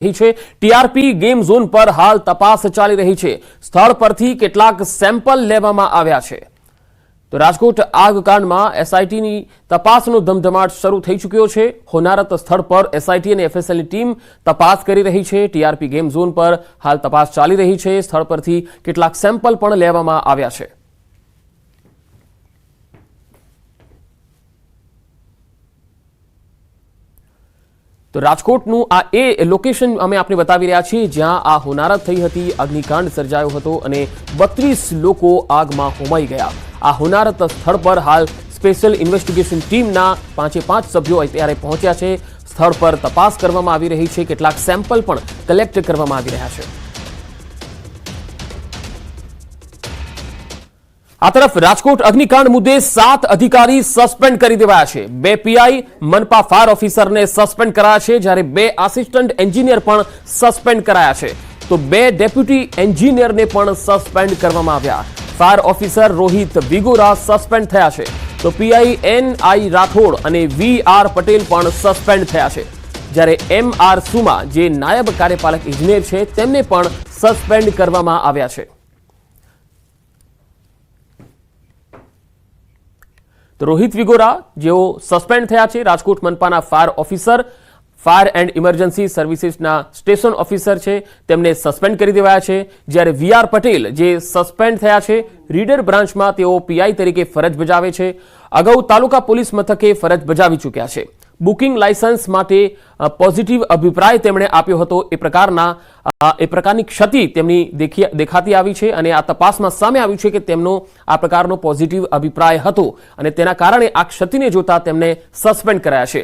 रही है। TRP game zone पर हाल तपास चाली रही है। स्थल परथी केटलाक सेम्पल लेवामां आव्या छे। तो राजकोट आगकांड में एसआईटी नी तपासनो धमधमाट शुरू थई चुक्यो छे। होनारत स्थल पर एसआईटी और एफएसएल नी टीम तपास करी रही है। टीआरपी गेम जोन पर हाल तपास चाली रही है। स्थल परथी केटलाक सेम्पल पण लेवामां आव्या छे। तो राजकोटનું આ એ લોકેશન અમે આપને બતાવી રહ્યા છીએ જ્યાં આ હોનારત થઈ હતી, અગ્નિકાંડ સર્જાયો હતો અને 32 લોકો આગમાં હોમાઈ ગયા। આ હોનારત સ્થળ પર હાલ સ્પેશિયલ ઇન્વેસ્ટિગેશન ટીમના 5 સભ્યો અત્યારે પહોંચ્યા છે। સ્થળ પર તપાસ કરવામાં આવી રહી છે। કેટલાક સેમ્પલ પણ કલેક્ટ કરવામાં આવી રહ્યા છે। आ तरफ राजकोट अग्निकांड मुद्दे 7 अधिकारी सस्पेंड कर देवाया छे। 2 पीआई मनपा फायर ऑफिसर ने सस्पेंड कराया छे, ज्यारे 2 आसिस्टंट एंजीनियर पण सस्पेंड कराया छे। तो 2 डेप्यूटी एंजीनियर ने पण सस्पेंड करवामां आव्या। फायर ऑफिसर रोहित विगोरा सस्पेंड थया छे। तो पीआई एनआई राठोड अने वीआर पटेल पण सस्पेंड थया छे, ज्यारे एमआर सुमा जे नायब कार्यपालक इंजीनियर छे तेमने पण सस्पेंड करवामां आव्या छे। तो रोहित विगोरा जो सस्पेंड थया छे, राजकोट मनपाना fire officer, fire and emergency सर्विसेसना स्टेशन ऑफिसर छे, तेमने सस्पेंड करी देवाया छे। ज्यारे वीआर पटेल जे सस्पेंड थया छे, રીડર બ્રાન્ચમાં તેઓ પીઆઈ તરીકે ફરજ બજાવે છે। અગાઉ તાલુકા પોલીસ મથકે ફરજ બજાવી ચૂક્યા છે। બુકિંગ લાયસન્સ માટે પોઝિટિવ અભિપ્રાય તેમણે આપ્યો હતો। એ પ્રકારની ક્ષતિ તેમની દેખાતી આવી છે અને આ તપાસમાં સામે આવ્યું છે કે તેમનો આ પ્રકારનો પોઝિટિવ અભિપ્રાય હતો અને તેના કારણે આ ક્ષતિને જોતા તેમને સસ્પેન્ડ કરાયા છે।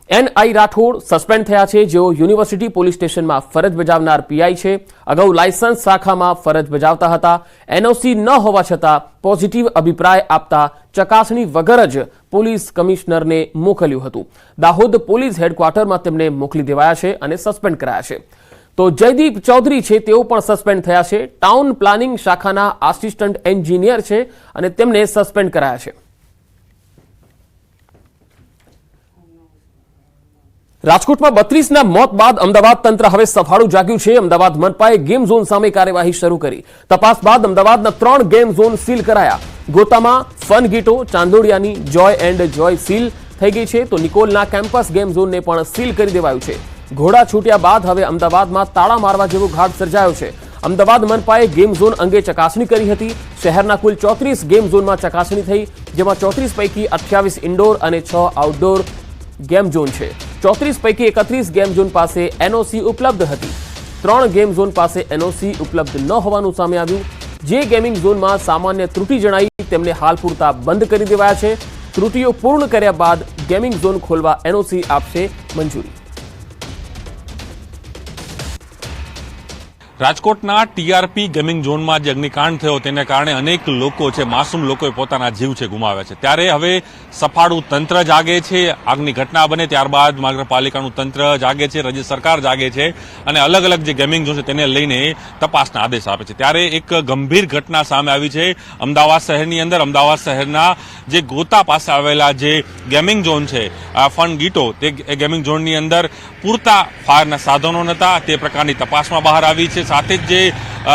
एनआई राठोड सस्पेंड थया छे, जेओ यूनिवर्सिटी पोलीस स्टेशन में फरज बजावनार पीआई छे। अगाऊ लायसन्स शाखा में फरज बजावता हता। एनओसी न होवा छतां पॉजिटिव अभिप्राय आपता चकासणी वगर ज पोलीस कमिश्नर ने मोकल्युं हतुं। दाहोद पोलीस हेडक्वार्टर में तेमने मोकली देवाया छे अने सस्पेंड कराया छे। तो जयदीप चौधरी छे तेओ पण सस्पेंड थया छे। टाउन प्लानिंग शाखाना आसिस्टंट एंजीनियर छे अने तेमने सस्पेंड कराया छे। राजकोट में 32 ना मौत बाद अमदावाद तंत्र हवे सफाळू जाग्યું છે। अमदावाद मनपाए गेम जोन सामे कार्यवाही शरू करी। तपास बाद अमदावादना 3 गेम जोन सील कराया। गोतामा फन गीटो, चांदोड़ियानी जॉय एंड जॉय सील થઈ ગઈ છે। તો નિકોલના કેમ્પસ ગેમ ઝોનને પણ સીલ કરી દેવાયું છે। ઘોડા છૂટ્યા બાદ હવે અમદાવાદમાં તાળા મારવા જેવો ઘાટ સર્જાયો છે। અમદાવાદ મનપાએ ગેમ ઝોન અંગે ચકાસણી કરી હતી। શહેરના કુલ 34 ગેમ ઝોનમાં ચકાસણી થઈ, જેમાં 34 પૈકી 28 ઇન્ડોર અને 6 આઉટડોર गेम जोन है। 34 पैकी 31 गेम जोन पासे एनओसी उपलब्ध हती। 3 गेम जोन पासे एनओसी उपलब्ध न होवानुं सामे आव्युं। जे गेमिंग जोन में सामान्य त्रुटि जणाई तेमने हाल पूरता बंद करी देवाया छे। त्रुटिओ पूर्ण कर्या बाद गेमिंग जोन खोलवा एनओसी आपशे मंजूरी। રાજકોટના ટીઆરપી ગેમિંગ ઝોનમાં જે અગ્નિકાંડ થયો તેને કારણે અનેક લોકો છે, માસૂમ લોકોએ પોતાના જીવ છે ગુમાવ્યા છે। ત્યારે હવે સફાળું તંત્ર જાગે છે। આગની ઘટના બને ત્યારબાદ મહાનગરપાલિકાનું તંત્ર જાગે છે, રાજ્ય સરકાર જાગે છે અને અલગ અલગ જે ગેમિંગ ઝોન છે તેને લઈને તપાસના આદેશ આપે છે। ત્યારે એક ગંભીર ઘટના સામે આવી છે અમદાવાદ શહેરની અંદર। અમદાવાદ શહેરના જે ગોતા પાસે આવેલા જે ગેમિંગ ઝોન છે ફન ગીટો, તે ગેમિંગ ઝોનની અંદર પૂરતા ફાયરના સાધનો નહોતા, તે પ્રકારની તપાસમાં બહાર આવી છે। સાથે જ જે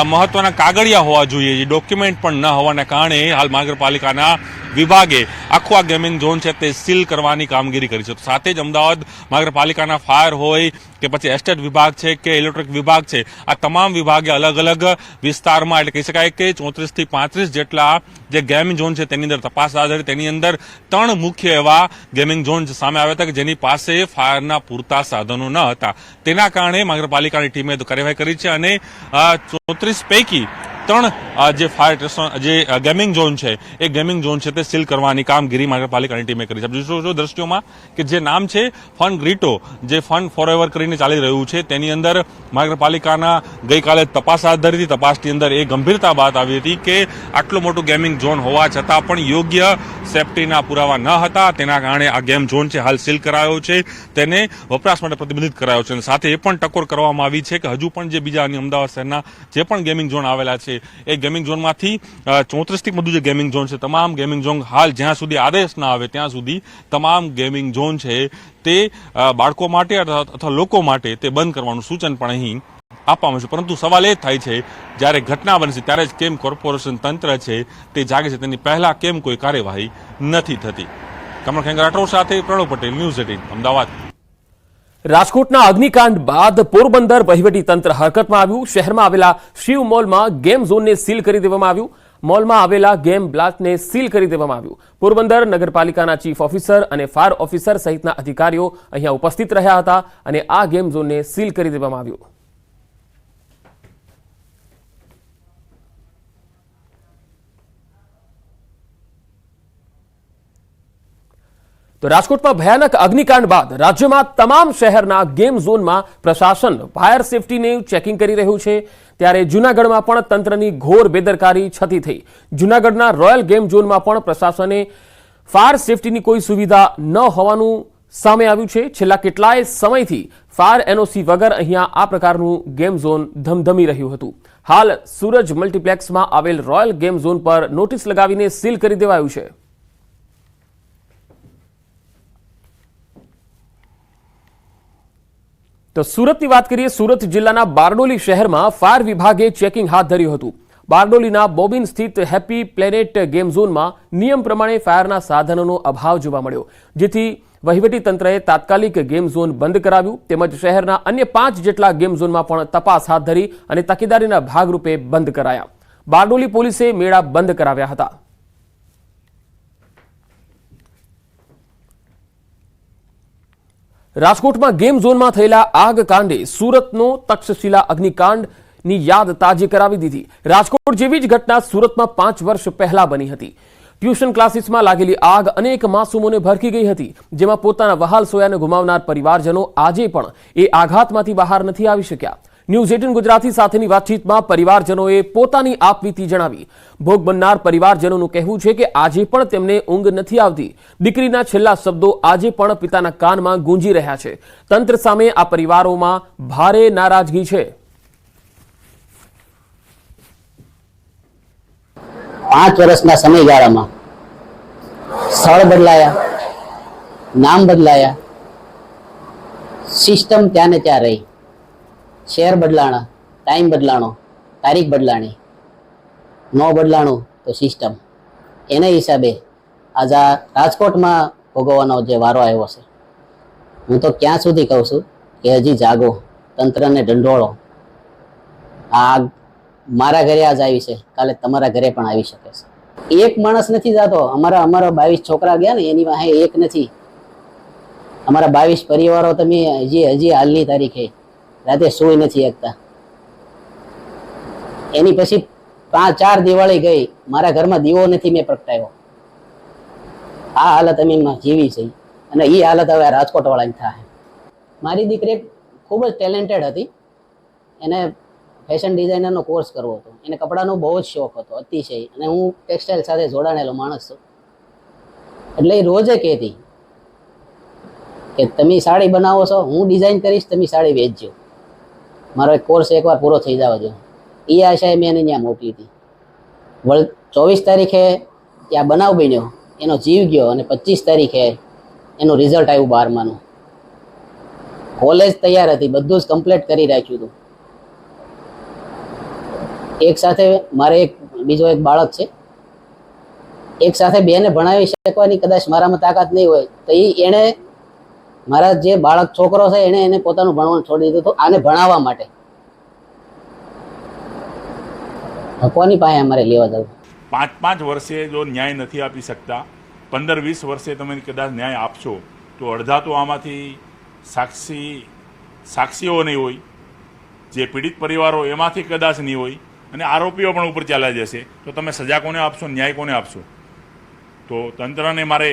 મહત્વના કાગળિયા હોવા જોઈએ, જે ડોક્યુમેન્ટ પણ ન હોવાના કારણે હાલ મહાનગરપાલિકાના વિભાગે આખો આ ગેમિંગ ઝોન છે તે સીલ કરવાની કામગીરી કરી છે। સાથે જ અમદાવાદ મહાનગરપાલિકાના ફાયર હોય કે પછી એસ્ટેટ વિભાગ છે કે ઇલેક્ટ્રિક વિભાગ છે, આ તમામ વિભાગે અલગ અલગ વિસ્તારમાં એટલે કહી શકાય કે 34 થી 35 જેટલા જે ગેમિંગ ઝોન છે તેની અંદર તપાસ હાથ ધરી। તેની અંદર 3 મુખ્ય એવા ગેમિંગ ઝોન સામે આવ્યા હતા કે જેની પાસે ફાયરના પૂરતા સાધનો ન હતા। તેના કારણે મહાનગરપાલિકાની ટીમે કાર્યવાહી કરી છે અને 34 પૈકી 3 જે ફાયર જે ગેમિંગ ઝોન છે એ ગેમિંગ ઝોન છે તે સીલ કરવાની કામગીરી મહાનગરપાલિકાની ટીમે કરી છે। જોશો દ્રશ્યોમાં કે જે નામ છે ફન ગ્રીટો, જે ફન ફોરએવર કરીને ચાલી રહ્યું છે, તેની અંદર મહાનગરપાલિકાના ગઈકાલે તપાસ હાથ ધરી હતી। તપાસની અંદર એ ગંભીરતા બાદ આવી હતી કે આટલો મોટો ગેમિંગ ઝોન હોવા છતાં પણ યોગ્ય સેફટીના પુરાવા ન હતા। તેના કારણે આ ગેમ ઝોન છે હાલ સીલ કરાયો છે, તેને વપરાશ માટે પ્રતિબંધિત કરાયો છે। અને સાથે એ પણ ટકોર કરવામાં આવી છે કે હજુ પણ જે બીજા અમદાવાદ શહેરના જે પણ ગેમિંગ ઝોન આવેલા છે એ ગેમિંગ ઝોનમાંથી 34થી વધુ જે ગેમિંગ ઝોન છે તમામ ગેમિંગ ઝોન હાલ જ્યાં સુધી આદેશ ના આવે ત્યાં સુધી તમામ ગેમિંગ ઝોન છે તે બાળકો માટે અથવા લોકો માટે તે બંધ કરવાનું સૂચન પણ અહીં આપવામાં છે. પરંતુ સવાલ એ થાય છે જ્યારે ઘટના બને છે ત્યારે જ કેમ કોર્પોરેશન તંત્ર છે તે જાગે છે, તેની પહેલા કેમ કોઈ કાર્યવાહી નથી થતી. કમળ ખેંગર રાઠોડ સાથે પ્રણવ પટેલ, ન્યૂઝ 18 અમદાવાદ. રાજકોટના અગ્નિકાંડ બાદ પોરબંદર વહીવટી તંત્ર હરકતમાં આવ્યું. શહેરમાં આવેલા શિવ મોલમાં ગેમ ઝોનને સીલ કરી દેવામાં આવ્યું. મોલમાં આવેલા ગેમ બ્લાસ્ટને સીલ કરી દેવામાં આવ્યું. પોરબંદર નગરપાલિકાના ચીફ ઓફિસર અને ફાયર ઓફિસર સહિતના અધિકારીઓ અહીંયા ઉપસ્થિત રહ્યા હતા અને આ ગેમ ઝોનને સીલ કરી દેવામાં આવ્યું. તો રાજકોટમાં ભયાનક અગ્નિકાંડ બાદ રાજ્યમાં તમામ શહેરના ગેમ ઝોનમાં પ્રશાસન ફાયર સેફટીને ચેકિંગ કરી રહ્યું છે. ત્યારે જૂનાગઢમાં પણ તંત્રની ઘોર બેદરકારી છતી થઈ. જૂનાગઢના રોયલ ગેમ ઝોનમાં પણ પ્રશાસને ફાયર સેફટીની કોઈ સુવિધા ન હોવાનું સામે આવ્યું છે. છેલ્લા કેટલાય સમયથી ફાયર એનઓસી વગર અહીંયા આ પ્રકારનું ગેમ ઝોન ધમધમી રહ્યું હતું. હાલ સૂરજ મલ્ટીપ્લેક્સમાં આવેલ રોયલ ગેમ ઝોન પર નોટિસ લગાવીને સીલ કરી દેવાયું છે. તો સુરતની વાત કરીએ. સુરત જિલ્લાના બારડોલી શહેરમાં ફાયર વિભાગે ચેકિંગ હાથ ધર્યું હતું. બારડોલીના બોબિન સ્થિત હેપી પ્લેનેટ ગેમ ઝોનમાં નિયમ પ્રમાણે ફાયરના સાધનોનો અભાવ જોવા મળ્યો, જેથી વહીવટી તંત્રએ તાત્કાલિક ગેમ ઝોન બંધ કરાવ્યું. તેમજ શહેરના અન્ય 5 જેટલા ગેમ ઝોનમાં પણ તપાસ હાથ ધરી અને તકેદારીના ભાગરૂપે બંધ કરાયા. બારડોલી પોલીસે મેળા બંધ કરાવ્યા હતા. રાજકોટમાં ગેમ ઝોનમાં થયેલા આગ કાંડે સુરતનો તક્ષશિલા અગ્નિકાંડની યાદ તાજી કરાવી દીધી. રાજકોટ જેવી જ ઘટના સુરતમાં 5 વર્ષ પહેલા બની હતી. ટ્યુશન ક્લાસીસમાં લાગેલી આગ અનેક માસૂમોને ભરખી ગઈ હતી, જેમાં પોતાના વહાલ સોયાને ગુમાવનાર પરિવારજનો આજે પણ એ આઘાતમાંથી બહાર નથી આવી શક્યા. ન્યૂઝ 18 ગુજરાતી સાથેની વાતચીતમાં પરિવારજનોએ પોતાની આપવીતી જણાવી. ભોગ બનનાર પરિવારજનોનું કહેવું છે કે આજે પણ તેમને ઊંઘ નથી આવતી. દીકરીના છેલ્લા શબ્દો આજે પણ પિતાના કાનમાં ગૂંજી રહ્યા છે. તંત્ર સામે આ પરિવારોમાં ભારે નારાજગી છે. 5 વર્ષના સમયગાળામાં સ્થળ બદલાયા, નામ બદલાયા, સિસ્ટમ ત્યાં ને ત્યાં રહી. શહેર બદલાણા, ટાઈમ બદલાણો, તારીખ બદલાણી, ન બદલાણું તો સિસ્ટમ. એના હિસાબે આજે આ રાજકોટમાં ભોગવવાનો જે વારો આવ્યો છે. હું તો ક્યાં સુધી કહું છું કે હજી જાગો, તંત્રને ઢંઢોળો. આ મારા ઘરે આજ આવી છે, કાલે તમારા ઘરે પણ આવી શકે છે. એક માણસ નથી જાતો. અમારા 22 છોકરા ગયા ને એની વાહે એક નથી. અમારા 22 પરિવારો તમે હજી હાલની તારીખે રાતે સુઈ નથી શકતા. એની પછી 4 દિવાળી ગઈ, મારા ઘરમાં દીવો નથી મેં પ્રગટાવ્યો. આ હાલત અમે જીવી છે અને એ હાલત હવે રાજકોટ વાળાની થાય. મારી દીકરી ખૂબ જ ટેલેન્ટેડ હતી. એને ફેશન ડિઝાઇનરનો કોર્સ કરવો હતો. એને કપડાનો બહુ જ શોખ હતો, અતિશય. અને હું ટેક્સટાઇલ સાથે જોડાણેલો માણસ છું, એટલે એ રોજે કહેતી કે તમે સાડી બનાવો છો, હું ડિઝાઇન કરીશ, તમે સાડી વેચજો. મારો એક કોર્સ એકવાર પૂરો થઈ જવા દો. એ આશાએ મેં એને ત્યાં મોકલી હતી. 24 તારીખે ત્યાં બનાવ બન્યો, એનો જીવ ગયો અને 25 તારીખે એનું રિઝલ્ટ આવ્યું 12માનું. કોલેજ તૈયાર હતી, બધું જ કમ્પ્લીટ કરી રાખ્યું હતું. એક સાથે મારે બીજો એક બાળક છે. એક સાથે બેને ભણાવી શકવાની કદાચ મારામાં તાકાત નહીં હોય તો એને મારા જે બાળક છોકરો છે એને પોતાનું ભણવાનું છોડી દીધું હતું આને ભણાવવા માટે. કોની પાસે અમારે લેવા જવું? 5 વર્ષે જો ન્યાય નથી આપી શકતા, 15-20 વર્ષે તમે કદાચ ન્યાય આપશો તો અડધા તો આમાંથી સાક્ષીઓ નહીં હોય, જે પીડિત પરિવારો એમાંથી કદાચ નહીં હોય, અને આરોપીઓ પણ ઉપર ચાલ્યા જશે. તો તમે સજા કોને આપશો, ન્યાય કોને આપશો? તો તંત્રને મારે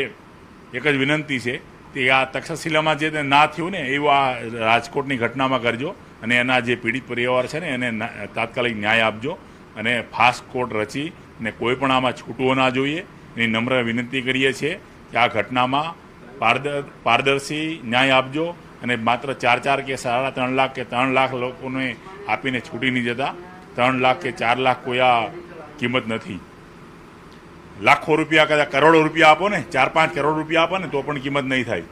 એક જ વિનંતી છે કે આ તક્ષશિલામાં જે ના થયું ને એવું આ રાજકોટની ઘટનામાં કરજો, અને એના જે પીડિત પરિવાર છે ને એને તાત્કાલિક ન્યાય આપજો, અને ફાસ્ટ કોર્ટ રચી ને કોઈ પણ આમાં છૂટવો ના જોઈએ. એની નમ્ર વિનંતી કરીએ છીએ કે આ ઘટનામાં પારદર્શી ન્યાય આપજો, અને માત્ર 4 કે 3.5 લાખ કે 3 લાખ લોકોને આપીને છૂટી નહીં જતા. 3 લાખ કે 4 લાખ કોઈ આ કિંમત નથી. લાખો રૂપિયા કદાચ કરોડો રૂપિયા આપો ને, 4-5 કરોડ રૂપિયા આપો ને તો પણ કિંમત નહીં થાય.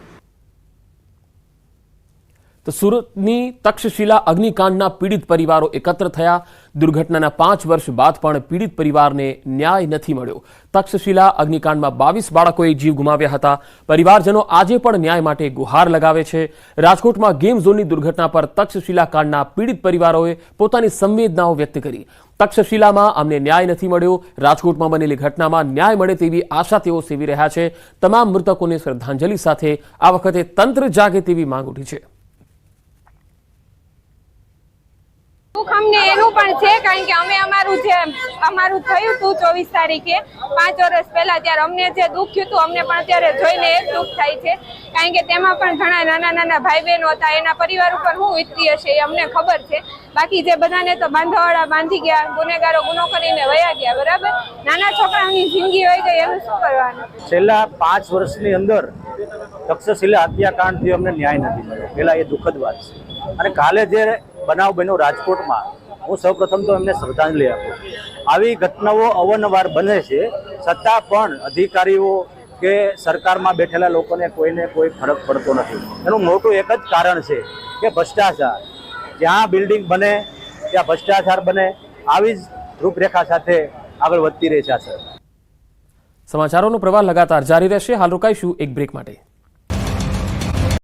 તો સુરતની તક્ષશિલા અગ્નિકાંડના પીડિત પરિવારો એકત્ર થયા. દુર્ઘટનાના 5 વર્ષ બાદ પણ પીડિત પરિવારને ન્યાય નથી મળ્યો. તક્ષશિલા અગ્નિકાંડમાં 22 બાળકોએ જીવ ગુમાવ્યા હતા. પરિવારજનો આજે પણ ન્યાય માટે ગુહાર લગાવે છે. રાજકોટમાં ગેમ ઝોનની દુર્ઘટના પર તક્ષશિલા કાંડના પીડિત પરિવારોએ પોતાની સંવેદનાઓ વ્યક્ત કરી. તક્ષશિલામાં અમને ન્યાય નથી મળ્યો. રાજકોટમાં બનેલી ઘટનામાં ન્યાય મળે તેવી આશા તેઓ સેવી રહ્યા છે. તમામ મૃતકોને શ્રદ્ધાંજલિ સાથે આ વખતે તંત્ર જાગે તેવી માંગ ઉઠી છે. દુઃખ અમને એનું પણ છે, કારણ કે અમે અમારું થયું હતું 24 તારીખે 5 વર્ષ પહેલા, ત્યારે અમને જે દુઃખ થયું હતું અમને પણ અત્યારે જોઈને એ દુઃખ થાય છે, કારણ કે તેમાં પણ ઘણા નાના નાના ભાઈ બહેનો હતા. એના પરિવાર ઉપર શું વીતતી હશે એ અમને ખબર છે. બાકી જે બધાને તો બાંધાવાળા બાંધી ગયા, ગુનેગારો ગુનો કરીને વયા ગયા. બરાબર, નાના છોકરાઓની જિંદગી હોય ગઈ, એનું શું કરવાનું? છેલ્લા 5 વર્ષની અંદર તક્ષશિલા હત્યાકાંડ થી અમને ન્યાય નથી મળ્યો. પહેલા એ દુઃખદ વાત છે. અને કાલે જે બનાવ બન્યો રાજકોટમાં, હું સૌપ્રથમ તો એમને શ્રદ્ધાંજલિ આપું. આવી ઘટનાઓ અવારનવાર બને છે, છતાં પણ અધિકારીઓ કે સરકારમાં બેઠેલા લોકોને કોઈને કોઈ ફરક પડતો નથી. એનું મોટું એક જ કારણ છે કે ભ્રષ્ટાચાર. જ્યાં બિલ્ડિંગ બને ત્યાં ભ્રષ્ટાચાર બને. આવી જ રૂપરેખા સાથે આગળ વધતી રહી છે. સમાચારોનો પ્રવાહ લગાતાર જારી રહેશે. હાલ રોકાઈશું એક બ્રેક માટે.